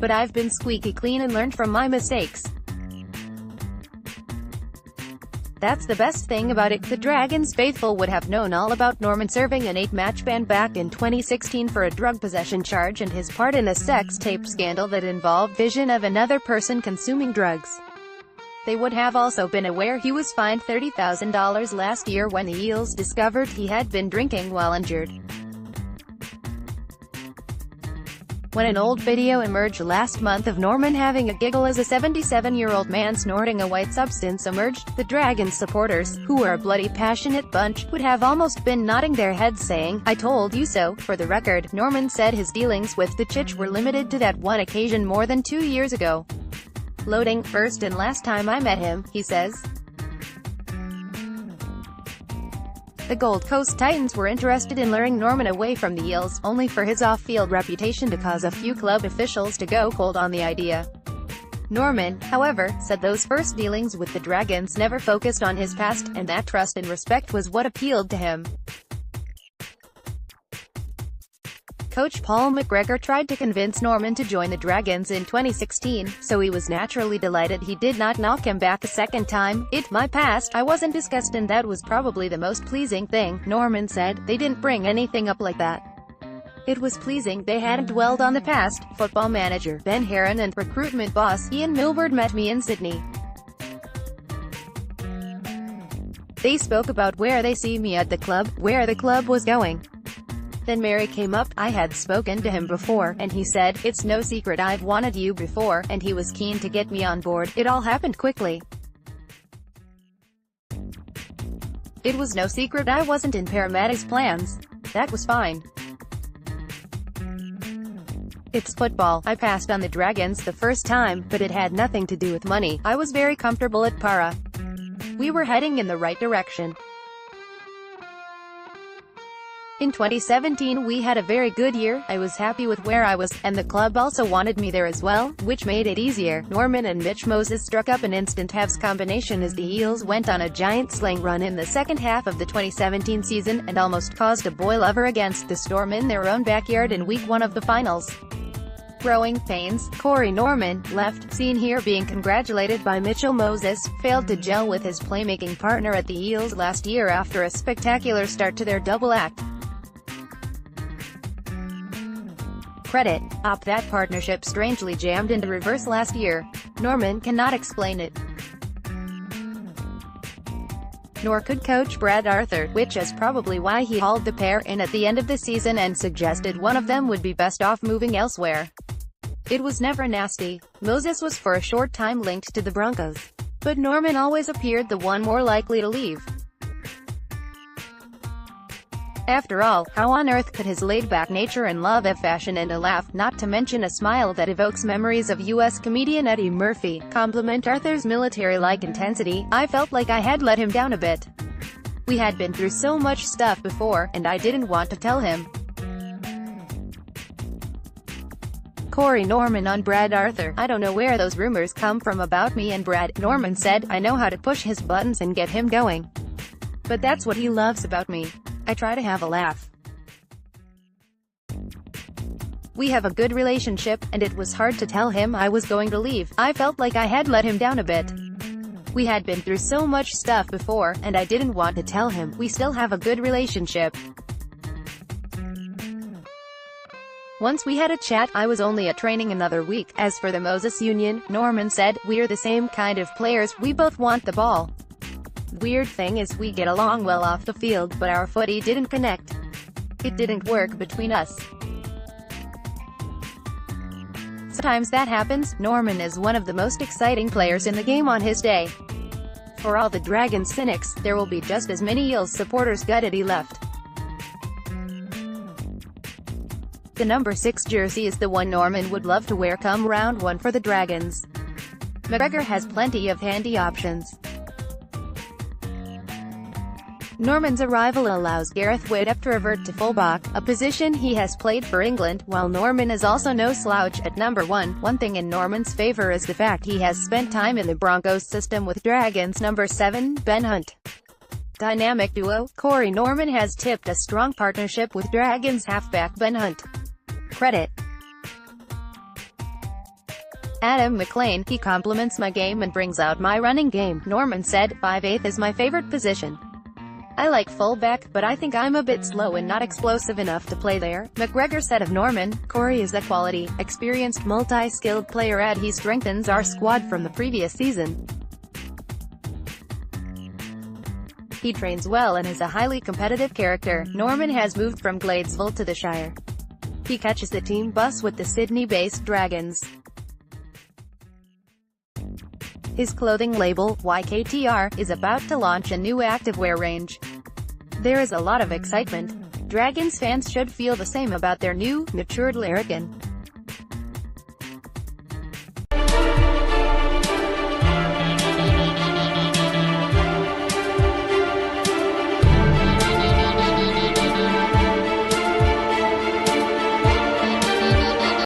but I've been squeaky clean and learned from my mistakes. That's the best thing about it. The Dragons faithful would have known all about Norman serving an 8-match ban back in 2016 for a drug possession charge and his part in a sex tape scandal that involved vision of another person consuming drugs. They would have also been aware he was fined $30,000 last year when the Eels discovered he had been drinking while injured. When an old video emerged last month of Norman having a giggle as a 77-year-old man snorting a white substance emerged, the Dragons supporters, who were a bloody passionate bunch, would have almost been nodding their heads saying, "I told you so." For the record, Norman said his dealings with the Chich were limited to that one occasion more than 2 years ago. Loading, "First and last time I met him," he says. The Gold Coast Titans were interested in luring Norman away from the Eels, only for his off-field reputation to cause a few club officials to go cold on the idea. Norman, however, said those first dealings with the Dragons never focused on his past, and that trust and respect was what appealed to him. Coach Paul McGregor tried to convince Norman to join the Dragons in 2016, so he was naturally delighted he did not knock him back a second time. "It's my past, I wasn't discussed, and that was probably the most pleasing thing," Norman said. "They didn't bring anything up like that. It was pleasing they hadn't dwelled on the past." Football manager Ben Heron and recruitment boss Ian Milward met me in Sydney. They spoke about where they see me at the club, where the club was going. Then Mary came up. I had spoken to him before, and he said, "It's no secret I've wanted you before," and he was keen to get me on board. It all happened quickly. It was no secret I wasn't in paramedics' plans. That was fine. It's football. I passed on the Dragons the first time, but it had nothing to do with money. I was very comfortable at Para. We were heading in the right direction. In 2017 we had a very good year, I was happy with where I was, and the club also wanted me there as well, which made it easier. Norman and Mitch Moses struck up an instant halves combination as the Eels went on a giant sling run in the second half of the 2017 season, and almost caused a boil-over against the Storm in their own backyard in Week 1 of the finals. Growing pains, Corey Norman, left, seen here being congratulated by Mitchell Moses, failed to gel with his playmaking partner at the Eels last year after a spectacular start to their double act. Credit. That partnership strangely jammed into reverse last year. Norman cannot explain it. Nor could coach Brad Arthur, which is probably why he hauled the pair in at the end of the season and suggested one of them would be best off moving elsewhere. It was never nasty. Moses was for a short time linked to the Broncos. But Norman always appeared the one more likely to leave. After all, how on earth could his laid-back nature and love of fashion and a laugh, not to mention a smile that evokes memories of U.S. comedian Eddie Murphy, complement Arthur's military-like intensity? I felt like I had let him down a bit. We had been through so much stuff before, and I didn't want to tell him. Corey Norman on Brad Arthur. "I don't know where those rumors come from about me and Brad," Norman said. "I know how to push his buttons and get him going. But that's what he loves about me. I try to have a laugh. We have a good relationship, and it was hard to tell him I was going to leave. I felt like I had let him down a bit. We had been through so much stuff before, and I didn't want to tell him. We still have a good relationship. Once we had a chat, I was only at training another week. As for the Moses Union," Norman said, "we're the same kind of players, we both want the ball. Weird thing is we get along well off the field, but our footy didn't connect. It didn't work between us. Sometimes that happens. Norman is one of the most exciting players in the game on his day. For all the Dragons cynics, there will be just as many Eels supporters gutted he left." The number 6 jersey is the one Norman would love to wear come round 1 for the Dragons. McGregor has plenty of handy options. Norman's arrival allows Gareth Widdop to revert to fullback, a position he has played for England, while Norman is also no slouch at number 1. One thing in Norman's favour is the fact he has spent time in the Broncos system with Dragons number 7, Ben Hunt. Dynamic duo, Corey Norman has tipped a strong partnership with Dragons halfback Ben Hunt. Credit. Adam McLean, he compliments my game and brings out my running game. Norman said, 5/8 is my favorite position. I like fullback, but I think I'm a bit slow and not explosive enough to play there. McGregor said of Norman, Corey is a quality, experienced, multi-skilled player and he strengthens our squad from the previous season. He trains well and is a highly competitive character. Norman has moved from Gladesville to the Shire. He catches the team bus with the Sydney-based Dragons. His clothing label, YKTR, is about to launch a new activewear range. There is a lot of excitement. Dragons fans should feel the same about their new, matured Larrikin.